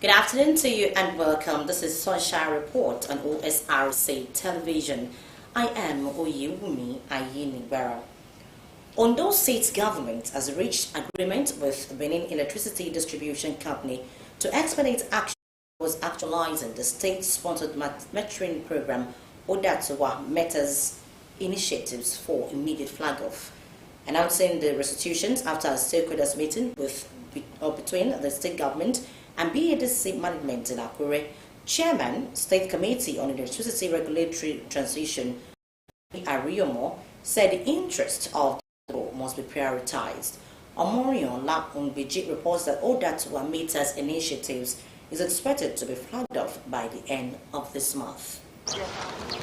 Good afternoon to you and welcome. This is Sunshine Report on Osrc Television. I am Oyewumi Ayinigbera. Ondo State Government has reached agreement with Benin Electricity Distribution Company to expedite action towards actualizing the state-sponsored metering program Odatuwa Meta's initiatives for immediate flag-off. Announcing the restitutions after a stakeholders meeting between the state government and BEDC management in Akure, Chairman, State Committee on Electricity Regulatory Transition, Ariyomo, said the interest of the people must be prioritized. Omorion Lapungbiji reports that Odatuwa Meta's initiatives is expected to be flagged off by the end of this month.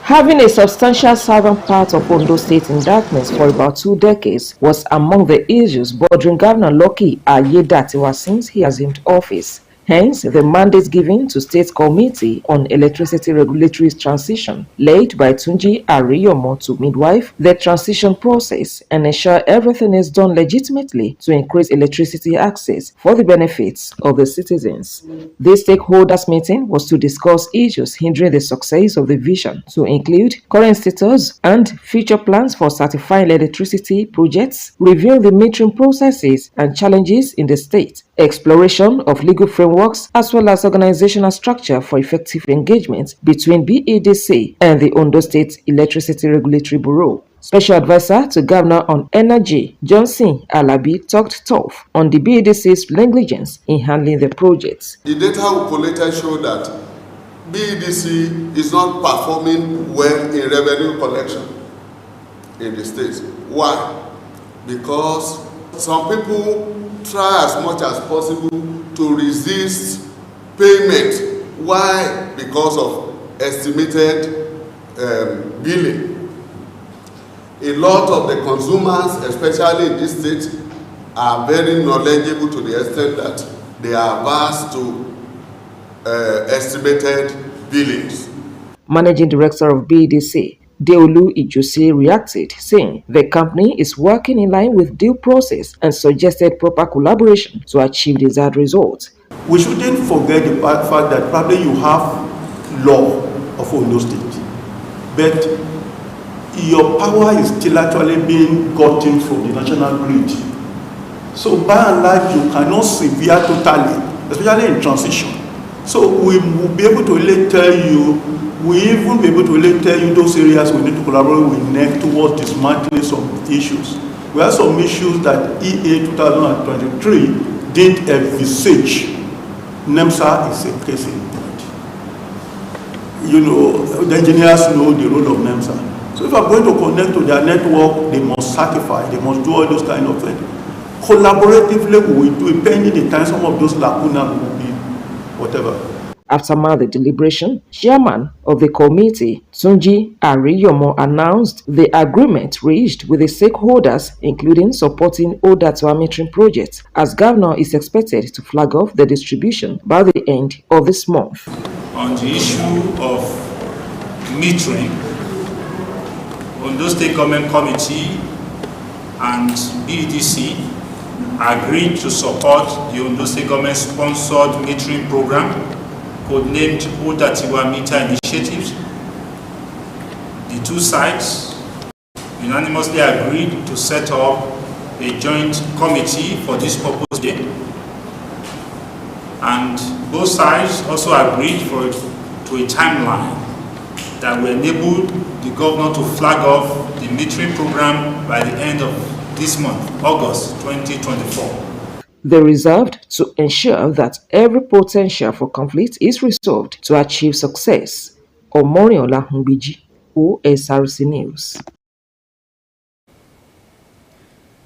Having a substantial southern part of Ondo State in darkness for about 2 decades was among the issues bothering Governor Lucky Ayedatiwa since he assumed office. Hence, the mandate given to State Committee on Electricity Regulatory Transition, led by Tunji Ariyomo, to midwife the transition process and ensure everything is done legitimately to increase electricity access for the benefits of the citizens. This stakeholders meeting was to discuss issues hindering the success of the vision, to include current status and future plans for certifying electricity projects, reviewing the metering processes and challenges in the state, exploration of legal frameworks, as well as organizational structure for effective engagement between BEDC and the Ondo State Electricity Regulatory Bureau. Special Advisor to Governor on Energy, Johnson Alabi, talked tough on the BEDC's negligence in handling the project. The data we collected show that BEDC is not performing well in revenue collection in the state. Why? Because some people try as much as possible to resist payment. Why? Because of estimated billing. A lot of the consumers, especially in this state, are very knowledgeable to the extent that they are averse to estimated billings. Managing Director of BEDC, Deolu Ijose, reacted, saying the company is working in line with due process and suggested proper collaboration to achieve desired results. We shouldn't forget the fact that probably you have law of Ondo State, but your power is still actually being gotten from the national grid. So by and large, you cannot severe totally, especially in transition. So we will be able to really tell you, we even be able to really tell you those areas we need to collaborate with NEC towards dismantling some issues. We have some issues that EA 2023 did envisage. NEMSA is a case in point. You know, the engineers know the role of NEMSA. So if we are going to connect to their network, they must certify, they must do all those kind of things. Collaboratively, we will do it, pending the time some of those lacuna will be whatever. After the deliberation, Chairman of the committee, Tunji Ariyomo, announced the agreement reached with the stakeholders, including supporting Odatuwa metering projects, as Governor is expected to flag off the distribution by the end of this month. On the issue of metering, Ondo State Government Committee and BEDC agreed to support the Ondo State Government sponsored metering program codenamed Odatuwa Meta Initiatives. The two sides unanimously agreed to set up a joint committee for this purpose day. And both sides also agreed to a timeline that will enable the governor to flag off the metering program by the end of this month, August 2024. They reserved to ensure that every potential for conflict is resolved to achieve success. Omorion Lapungbiji, Osrc News.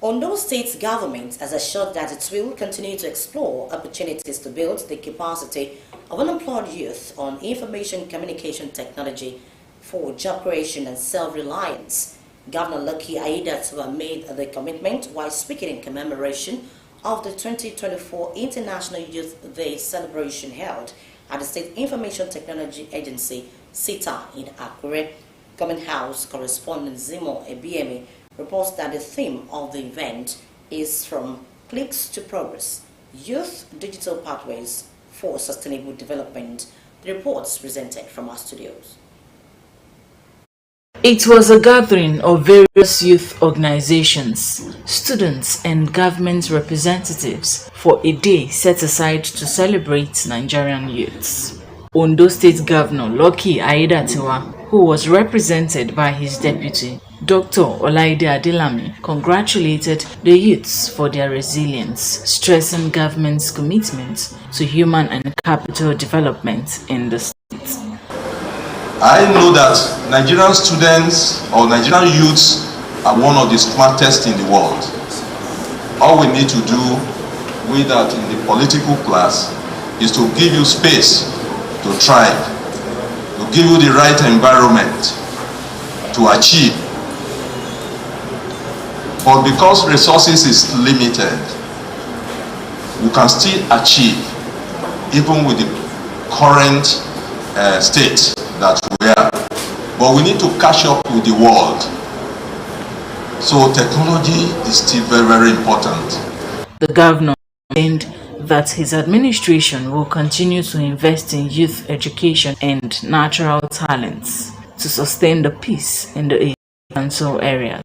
Ondo State government has assured that it will continue to explore opportunities to build the capacity of unemployed youth on information communication technology for job creation and self-reliance. Governor Lucky Ayedatiwa made the commitment while speaking in commemoration of the 2024 International Youth Day celebration held at the State Information Technology Agency, SITA, in Akure. Government House correspondent Zimo Ebiemi reports that the theme of the event is From Clicks to Progress, Youth Digital Pathways for sustainable development. The reports presented from our studios. It was a gathering of various youth organizations, students and government representatives for a day set aside to celebrate Nigerian youths. Ondo State Governor Lucky Aiyedatiwa, who was represented by his deputy, Dr. Olaide Adelami, congratulated the youths for their resilience, stressing government's commitment to human and capital development in the state. I know that Nigerian students or Nigerian youths are one of the smartest in the world. All we need to do with that in the political class is to give you space to thrive, to give you the right environment to achieve. But because resources is limited, we can still achieve even with the current state that we are. But we need to catch up with the world. So technology is still very, very important. The governor maintained that his administration will continue to invest in youth education and natural talents to sustain the peace in the council areas.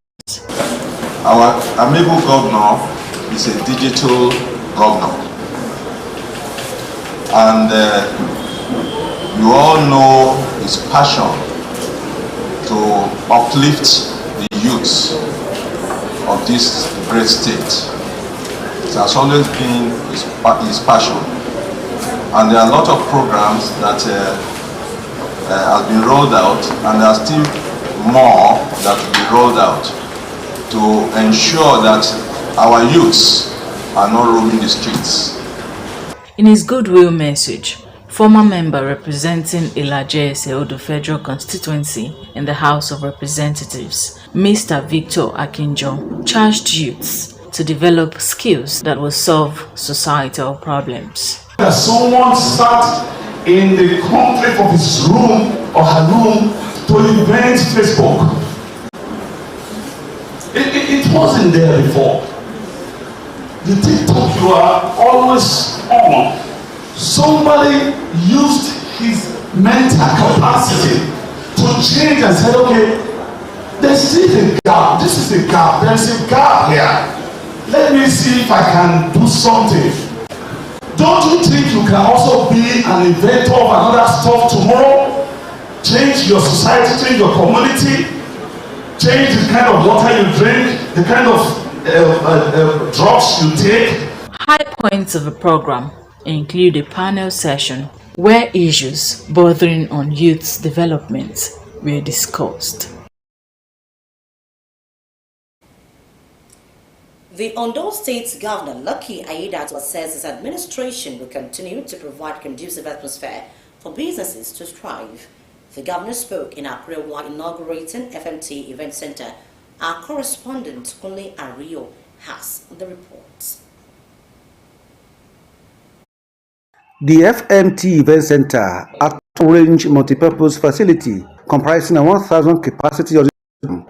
Our amiable governor is a digital governor. And you all know his passion to uplift the youths of this great state. It has always been his passion. And there are a lot of programs that have been rolled out, and there are still more that will be rolled out to ensure that our youths are not roaming the streets. In his goodwill message, former member representing Ilaje Seodo Federal Constituency in the House of Representatives, Mr. Victor Akinjo, charged youths to develop skills that will solve societal problems. That someone sat in the comfort of his room or her room to invent Facebook. It wasn't there before. The TikTok you are always on. Somebody used his mental capacity to change and said, okay, there's still a gap. This is a gap. There's a gap here. Let me see if I can do something. Don't you think you can also be an inventor of another stuff tomorrow? Change your society, change your community, change the kind of water you drink, the kind of drugs you take. High points of the program include a panel session where issues bordering on youth's development were discussed. The Ondo State Governor Lucky Aiyedatiwa says his administration will continue to provide conducive atmosphere for businesses to thrive. The governor spoke in Akure while inaugurating FMT Event Center. Our correspondent Kunle Ario has the report. The FMT Event Center, a range multipurpose facility comprising a 1,000 capacity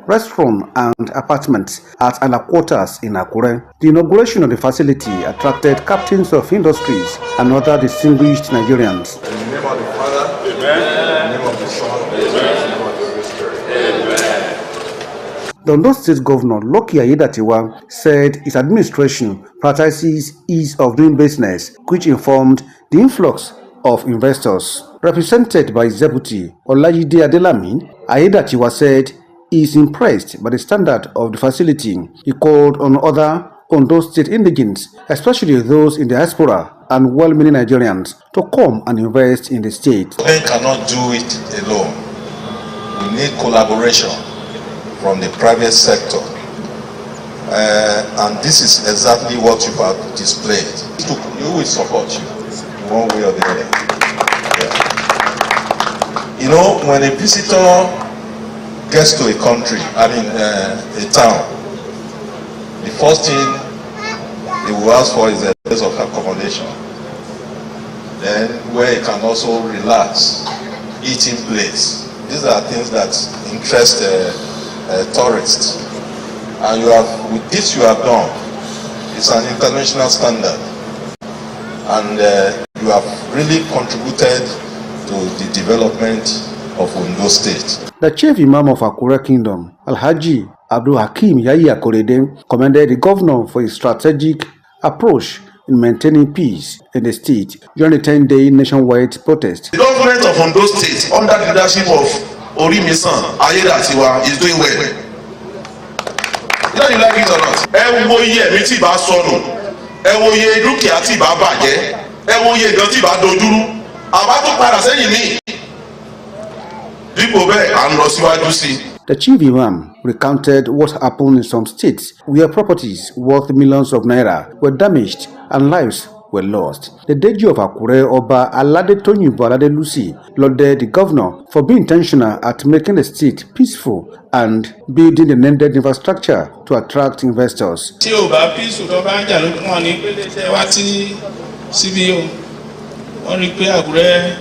restaurant and apartments at Ala Quarters in Akure. The inauguration of the facility attracted captains of industries and other distinguished Nigerians. In the name of the Father, amen. In the name of the Son, amen. In the name of the Holy Spirit, amen. The Ondo State Governor Lucky Aiyedatiwa said his administration prioritizes ease of doing business, which informed the influx of investors. Represented by his deputy Olaide Adelami, Aiyedatiwa said he is impressed by the standard of the facility. He called on other Ondo State indigents, especially those in the diaspora and well-meaning Nigerians, to come and invest in the state. We cannot do it alone. We need collaboration from the private sector. And this is exactly what you have displayed. You will support you one way or the other. Yeah. You know, when a visitor gets to a country, a town, the first thing they will ask for is a place of accommodation. Then where you can also relax, eating place. These are things that interest tourists. And with this you have done, it's an international standard. And you have really contributed to the development of Ondo State. The chief imam of Akure Kingdom, Alhaji Abdul Hakim Yayi Akorede, commended the governor for his strategic approach in maintaining peace in the state during the 10-day nationwide protest. The government of Ondo State, under the leadership of Orimisan Ayedatiwa, is doing well. Whether you like it or not. Ẹ wo iye ẹ̀mí tí bá sọnù, ẹ wo iye dúkìá tí bá bàjẹ́, ẹ wo iye nǹkan tí bá dojúrú, àbá tó padà sẹ́yìn ní. Dípò bẹ́ẹ̀, à ń lọ síwájú sí i. The chief imam recounted what happened in some states where properties worth millions of naira were damaged and lives were lost. The Deji of Akure, Oba Alade Tonyubo Alade Lucy, lauded the governor for being intentional at making the state peaceful and building the needed infrastructure to attract investors. Tí o bá peaceful tó bá ń jà lókun wọn ní pé ṣe wá tí síbí o, wọ́n rí pé Àkúrẹ́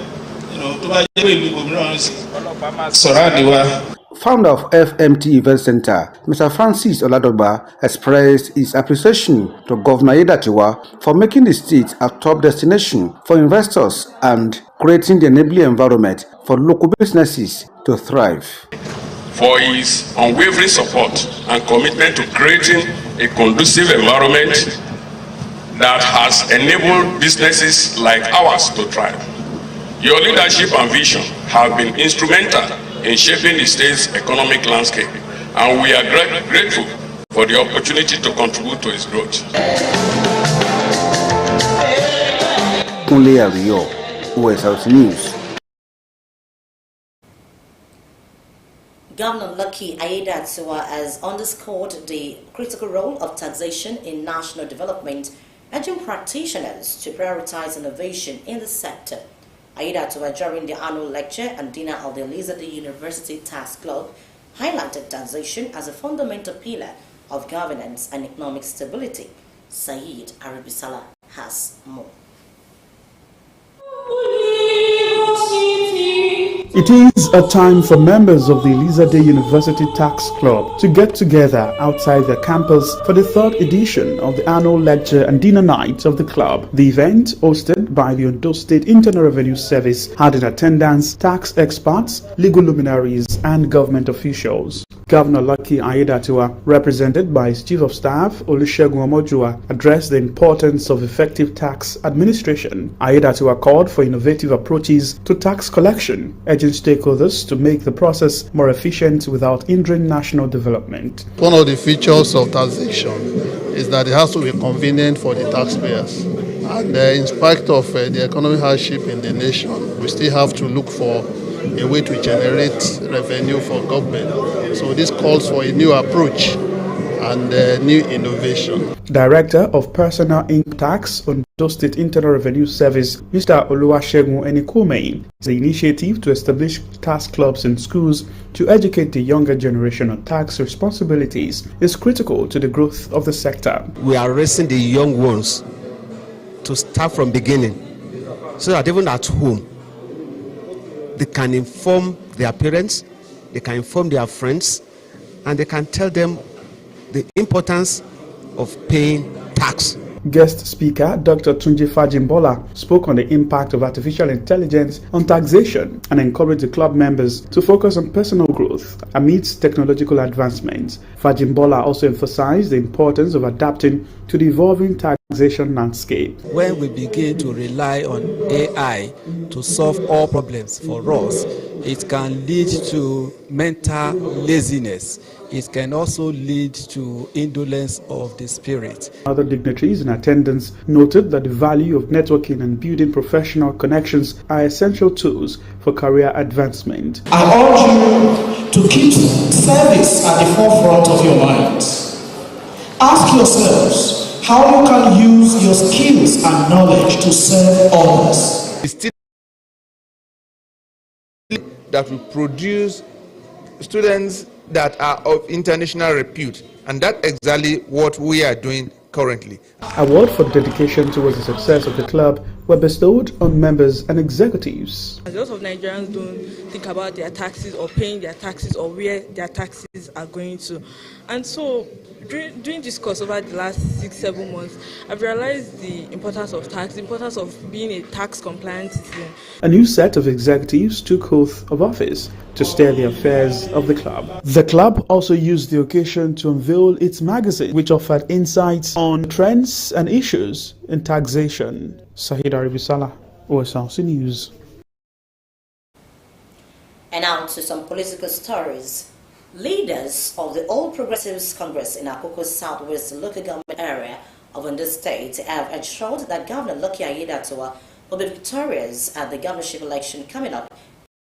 tó bá jẹ́ pé ìlú gómìnà ọlọ́pàá máa sọ̀rọ̀ àdìwá. Founder of FMT Event Center, Mr. Francis Oladogba, expressed his appreciation to Governor Ayedatiwa for making the state a top destination for investors and creating the enabling environment for local businesses to thrive. For his unwavering support and commitment to creating a conducive environment that has enabled businesses like ours to thrive. Your leadership and vision have been instrumental in shaping the state's economic landscape, and we are grateful for the opportunity to contribute to its growth. Kunle Ariyo, Osrc News. Governor Lucky Ayedatiwa has underscored the critical role of taxation in national development, urging practitioners to prioritize innovation in the sector. Ayedatiwa, during the annual lecture and dinner of the Elizabeth University Tax Club, highlighted taxation as a fundamental pillar of governance and economic stability. Saeed Arabisala has more. It is a time for members of the Elizabeth University Tax Club to get together outside the campus for the third edition of the annual lecture and dinner night of the club. The event, hosted by the Ondo State Internal Revenue Service, had in attendance tax experts, legal luminaries, and government officials. Governor Lucky Ayedatiwa, represented by his Chief of Staff, Olusegun Omojua, addressed the importance of effective tax administration. Ayedatiwa called for innovative approaches to tax collection, urging stakeholders to make the process more efficient without hindering national development. One of the features of taxation is that it has to be convenient for the taxpayers. And in spite of the economic hardship in the nation, we still have to look for a way to generate revenue for government. So this calls for a new approach and new innovation. Director of Personal Income Tax, Ondo State Internal Revenue Service, Mr. Oluwasegun Enikumehin, the initiative to establish tax clubs in schools to educate the younger generation on tax responsibilities is critical to the growth of the sector. We are raising the young ones to start from beginning, so that even at home, they can inform their parents, they can inform their friends, and they can tell them the importance of paying tax. Guest speaker Dr. Tunji Fajimbola spoke on the impact of artificial intelligence on taxation and encouraged the club members to focus on personal growth amidst technological advancements. Fajimbola also emphasized the importance of adapting to the evolving taxation landscape. When we begin to rely on AI to solve all problems for us, it can lead to mental laziness. It can also lead to indolence of the spirit. Other dignitaries in attendance noted that the value of networking and building professional connections are essential tools for career advancement. I urge you to keep service at the forefront of your minds. Ask yourselves how you can use your skills and knowledge to serve others. That will produce students that are of international repute, and that's exactly what we are doing currently. Award for dedication towards the success of the club were bestowed on members and executives. A lot of Nigerians don't think about their taxes or paying their taxes or where their taxes are going to. And so during this course over the last 6-7 months, I've realized the importance of tax, the importance of being a tax compliant citizen. A new set of executives took oath of office to steer the affairs of the club. The club also used the occasion to unveil its magazine, which offered insights on trends and issues in taxation. Sahid Aribisala, Osrc News. And now to some political stories. Leaders of the All Progressives Congress in Akoko Southwest local government area of Ondo State have ensured that Governor Lucky Aiyedatiwa will be victorious at the governorship election coming up in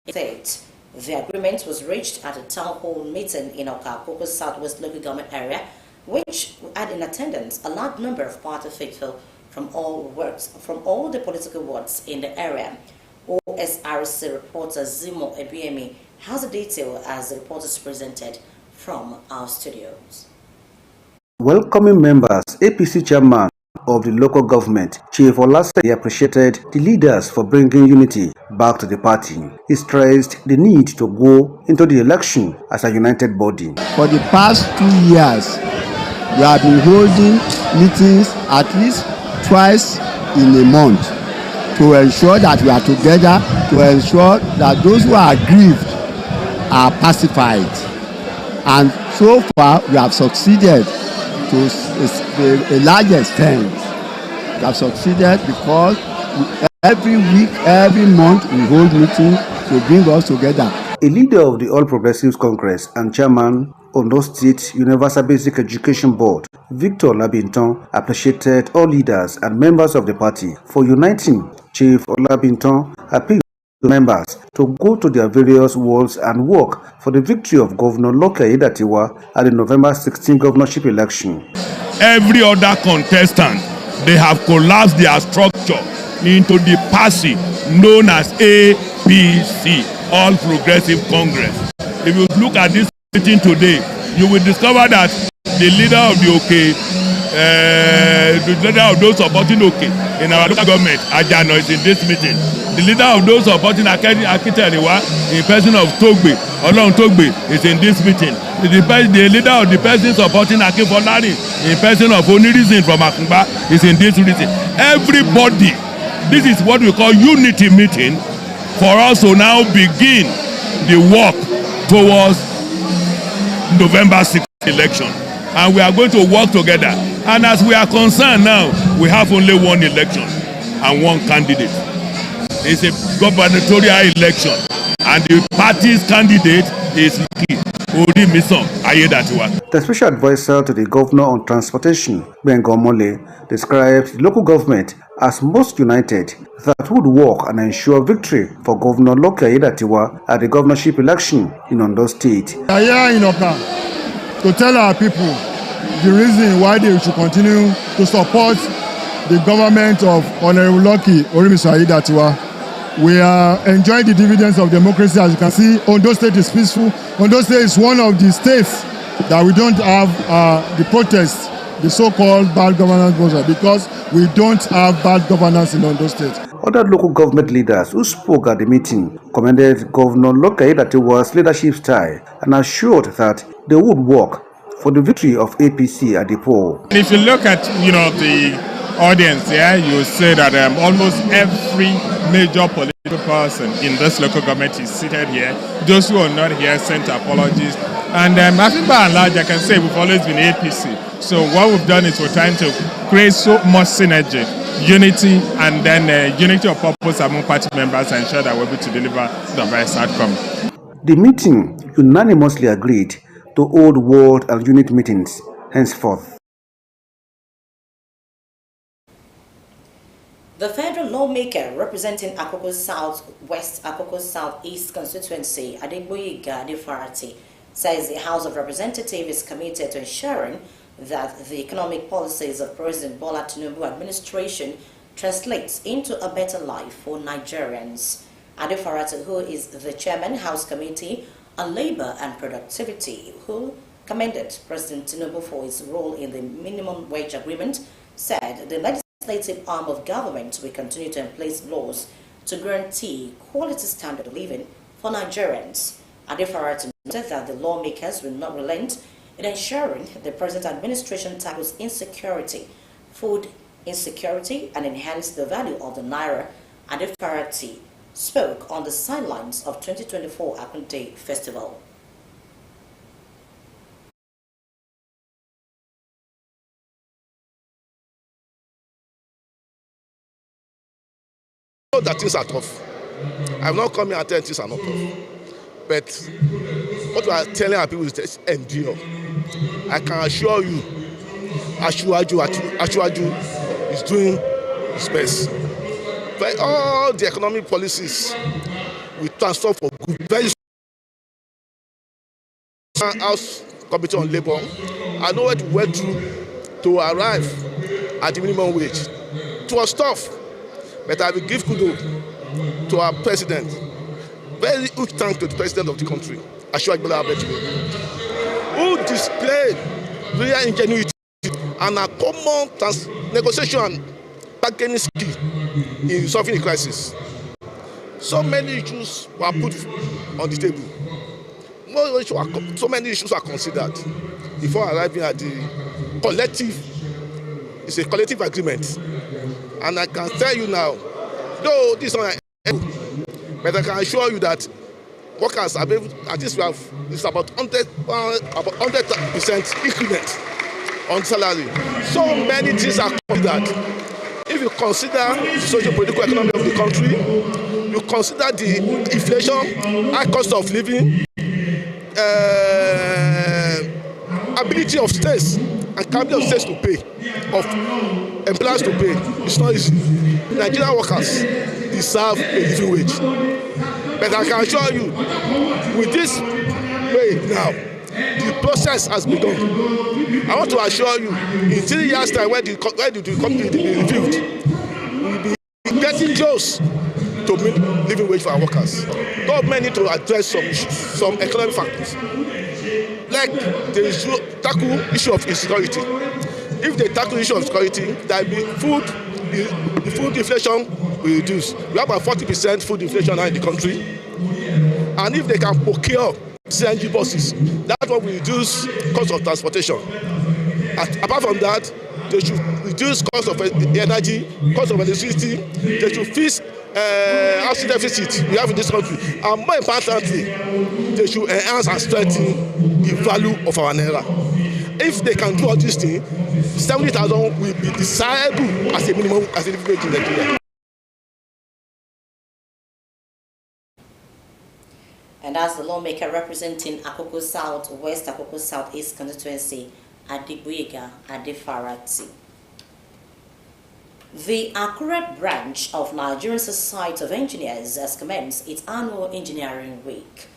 the state. The agreement was reached at a town hall meeting in Akoko Southwest local government area, which had in attendance a large number of party faithful from all the political wards in the area. Osrc reporter Zimo Ebiemi has a detail as the report is presented from our studios. Welcoming members, APC chairman of the local government, Chief Olase, appreciated the leaders for bringing unity back to the party. He stressed the need to go into the election as a united body. For the past 2 years, we have been holding meetings at least twice in a month to ensure that we are together, to ensure that those who are aggrieved are pacified. And so far, we have succeeded to a large extent. We have succeeded because every week, every month, we hold meetings to bring us together. A leader of the All Progressives Congress and chairman Ondo State Universal Basic Education Board, Victor Olabinton, appreciated all leaders and members of the party for uniting. Chief Olabinton appealed to members to go to their various wards and work for the victory of Governor Lucky Aiyedatiwa at the November 16 governorship election. Every other contestant, they have collapsed their structure into the party known as APC, All Progressive Congress. If you look at this meeting today, you will discover that the leader of the the leader of those supporting in our local government, Ajano, is in this meeting. The leader of those supporting Akitariwa, in person of Togbe, Olorun Togbe, is in this meeting. The leader of the person supporting Akinfolari, in person of Onirizin from Akumba, is in this meeting. Everybody, this is what we call unity meeting for us to now begin the work towards November 6th election. And we are going to work together. And as we are concerned now, we have only one election and one candidate. It's a gubernatorial election. And the party's candidate is Aiyedatiwa. The special advisor to the governor on transportation, Ben Gomole, described the local government as most united that would work and ensure victory for Governor Lucky Aiyedatiwa at the governorship election in Ondo State. We are here in Oka to tell our people the reason why they should continue to support the government of Honorable Lucky Aiyedatiwa. We are enjoying the dividends of democracy. As you can see, Ondo State is peaceful. Ondo State is one of the states that we don't have the protests, the so-called bad governance process, because we don't have bad governance in Ondo State. Other local government leaders who spoke at the meeting commended Governor Lucky Aiyedatiwa's leadership style and assured that they would work for the victory of APC at the poll. If you look at the audience here, you say that almost every major political person in this local government is seated here. Those who are not here sent apologies. And I think by and large, I can say we've always been APC. So what we've done is we're trying to create so much synergy, unity, and then unity of purpose among party members and ensure that we're able to deliver the best outcome. The meeting unanimously agreed to hold world and unit meetings henceforth. The federal lawmaker representing Akoko South-West, Akoko South-East constituency, Adegboyega Adefarati, says the House of Representatives is committed to ensuring that the economic policies of President Bola Tinubu administration translates into a better life for Nigerians. Adefarati, who is the chairman House Committee on Labor and Productivity, who commended President Tinubu for his role in the minimum wage agreement, said the legislature legislative arm of government will continue to place laws to guarantee quality standard of living for Nigerians. Adefarati noted that the lawmakers will not relent in ensuring the present administration tackles insecurity, food insecurity, and enhance the value of the naira. Adefarati spoke on the sidelines of 2024 Akunte Festival. I know that things are tough. I'm not coming and telling things are not tough. But what we are telling our people is just endure. I can assure you, Ashwaju is doing his best. But all the economic policies we transfer for good. Very soon, House Committee on Labour, I know what we went through to arrive at the minimum wage. It was tough, but I will give kudos to our president. Very huge thanks to the president of the country, Ashwaju Bola Ahmed Tinubu, who displayed real ingenuity and a common negotiation and bargaining skill in solving the crisis. So many issues were put on the table. So many issues were considered before arriving at the collective. It's a collective agreement, and I can tell you now, though this one, but I can assure you that workers are able, at least we have, it's about 100% increment on salary. So many things are considered. If you consider the socio-political economy of the country, you consider the inflation, high cost of living, ability of states and capacity of states to pay, of employers to pay, it's not easy. Nigerian workers deserve a living wage. But I can assure you, with this way now, the process has begun. I want to assure you, in 3 years' time, when the company will be reviewed, we will be getting close to living wage for our workers. Government need to address some issues, some economic factors, like the tackle issue of insecurity. If they tackle the issue of security, there will be the food inflation will reduce. We have about 40% food inflation now in the country, and if they can procure CNG buses, that's what will reduce cost of transportation. Apart from that, they should reduce cost of energy, cost of electricity. They should fix housing deficit we have in this country, and more importantly, they should enhance and strengthen the value of our naira. If they can do all these things, 70,000 will be desirable as a minimum, as a living wage in Nigeria. And as the lawmaker representing Akoko South, West Akoko South East constituency, Adegboyega Adefarati. The Akure branch of Nigerian Society of Engineers has commenced its annual engineering week.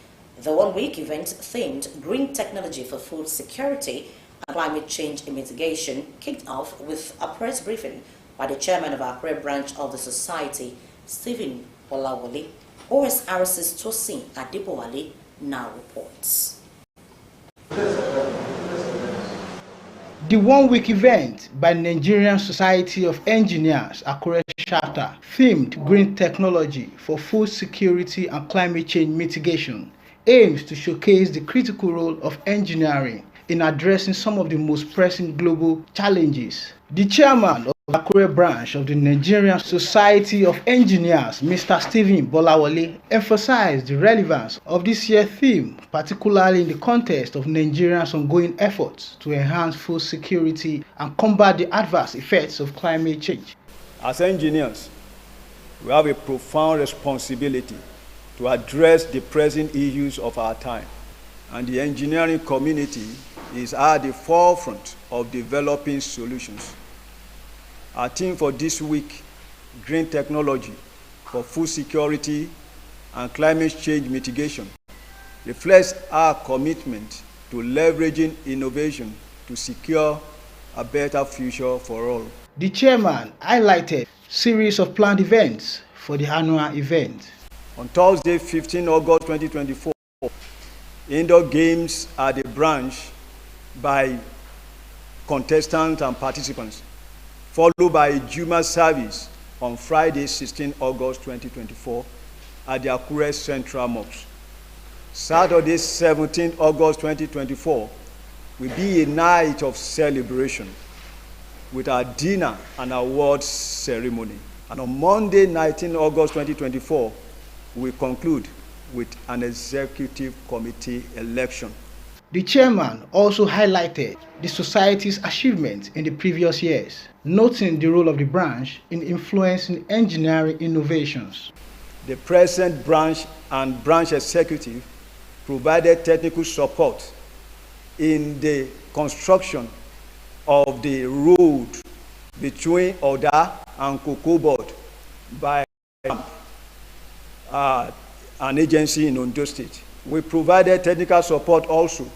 The one-week event themed Green Technology for Food Security and Climate Change Mitigation kicked off with a press briefing by the chairman of Akure branch of the society, Stephen Olawole. Osrc's Tosin Adebowale now reports. The one-week event by Nigerian Society of Engineers Akure chapter themed Green Technology for Food Security and Climate Change Mitigation aims to showcase the critical role of engineering in addressing some of the most pressing global challenges. The chairman of the Akure branch of the Nigerian Society of Engineers, Mr. Stephen Bolawole, emphasized the relevance of this year's theme, particularly in the context of Nigeria's ongoing efforts to enhance food security and combat the adverse effects of climate change. As engineers, we have a profound responsibility to address the pressing issues of our time, and the engineering community is at the forefront of developing solutions. Our theme for this week, Green Technology for Food Security and Climate Change Mitigation, reflects our commitment to leveraging innovation to secure a better future for all. The chairman highlighted a series of planned events for the annual event. On Thursday, 15 August 2024, indoor games at the branch by contestants and participants, followed by a Juma service on Friday, 16 August 2024 at the Akure Central Mosque. Saturday, 17 August 2024 will be a night of celebration with our dinner and awards ceremony. And on Monday, 19 August 2024, we conclude with an executive committee election. The chairman also highlighted the society's achievements in the previous years, noting the role of the branch in influencing engineering innovations. The present branch and branch executive provided technical support in the construction of the road between Oda and Kokobod by an agency in Ondo State. We provided technical support also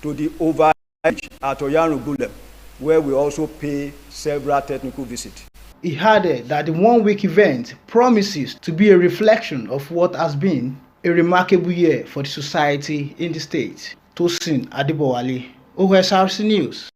to the overbridge at Oyanrugule, where we also pay several technical visits. He added that the one-week event promises to be a reflection of what has been a remarkable year for the society in the state. Tosin Adibowale, Osrc News.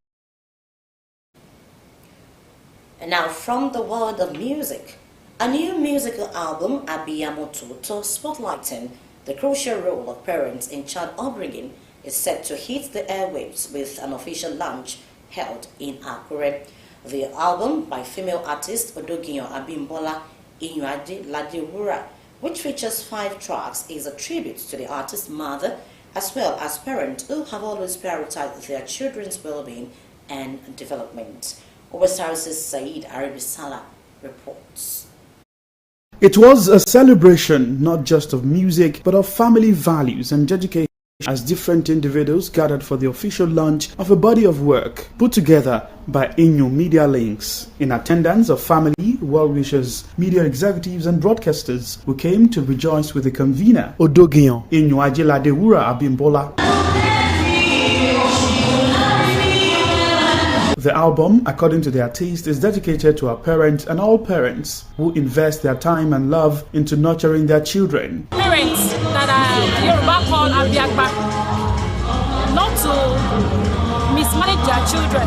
And now from the world of music, a new musical album, Abiyamo Toto, spotlighting the crucial role of parents in child upbringing, is set to hit the airwaves with an official launch held in Akure. The album by female artist Odogiyan Abimbola Inyuade Ladewura, which features 5 tracks, is a tribute to the artist's mother as well as parents who have always prioritized their children's well-being and development. Osrc's Saeed Arabisala reports. It was a celebration not just of music but of family values and education, as different individuals gathered for the official launch of a body of work put together by Inyo Media Links. In attendance of family, well-wishers, media executives and broadcasters who came to rejoice with the convener, Odogiyan Inyuade Ladewura Abimbola. The album, according to the artist, is dedicated to our parents and all parents who invest their time and love into nurturing their children. Parents that are Yoruba call Abiagba, not to mismanage their children,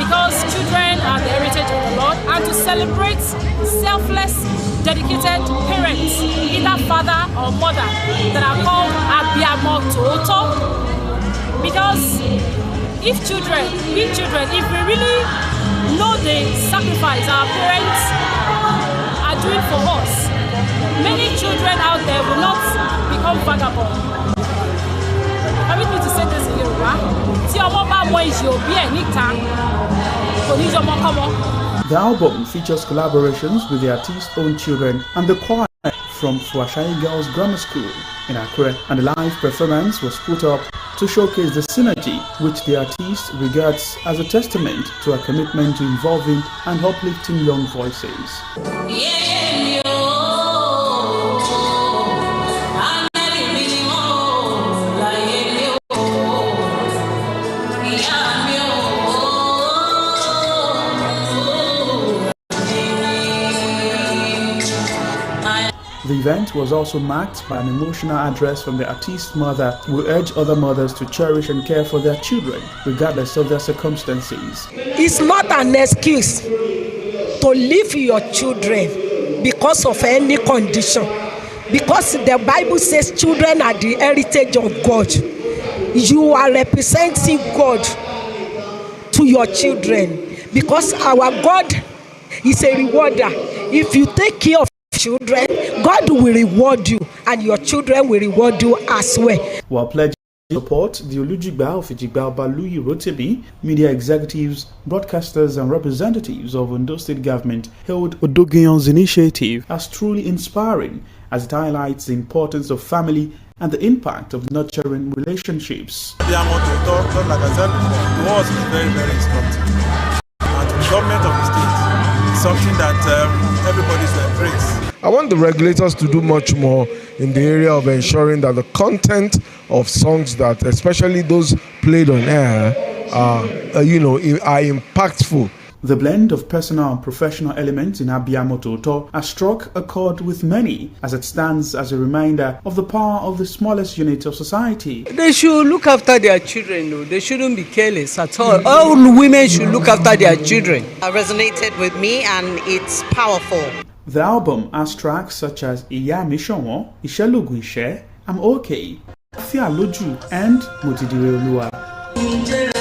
because children are the heritage of the Lord, and to celebrate selfless, dedicated parents, either father or mother, that are called Abiyamo Toto, because if we really know the sacrifice our parents are doing for us, many children out there will not become vagabond. Permit me to say this in Yoruba. The album features collaborations with the artist's own children and the choir from Fuashai Girls Grammar School in Akure, and a live performance was put up to showcase the synergy which the artist regards as a testament to her commitment to involving and uplifting young voices. The event was also marked by an emotional address from the artist's mother, who urged other mothers to cherish and care for their children, regardless of their circumstances. It's not an excuse to leave your children because of any condition, because the Bible says children are the heritage of God. You are representing God to your children, because our God is a rewarder. If you take care of children, God will reward you, and your children will reward you as well. While pledging support, the Olujigba of Ijigba Baluyi Rotimi, media executives, broadcasters and representatives of Ondo State government hailed Odogiyan's initiative as truly inspiring, as it highlights the importance of family and the impact of nurturing relationships. Like I said before, the words is very, very instructive. And to the government of the state, it's something that everybody should embrace. I want the regulators to do much more in the area of ensuring that the content of songs that, especially those played on air, are impactful. The blend of personal and professional elements in Abiyamo Tooto has struck a chord with many, as it stands as a reminder of the power of the smallest unit of society. They should look after their children, though. They shouldn't be careless at all. All women should look after their children. It resonated with me and it's powerful. The album has tracks such as Iya Mishonwo, Ishelugu Ishe, I'm Okay, Fia Loju, and Motidire Olua.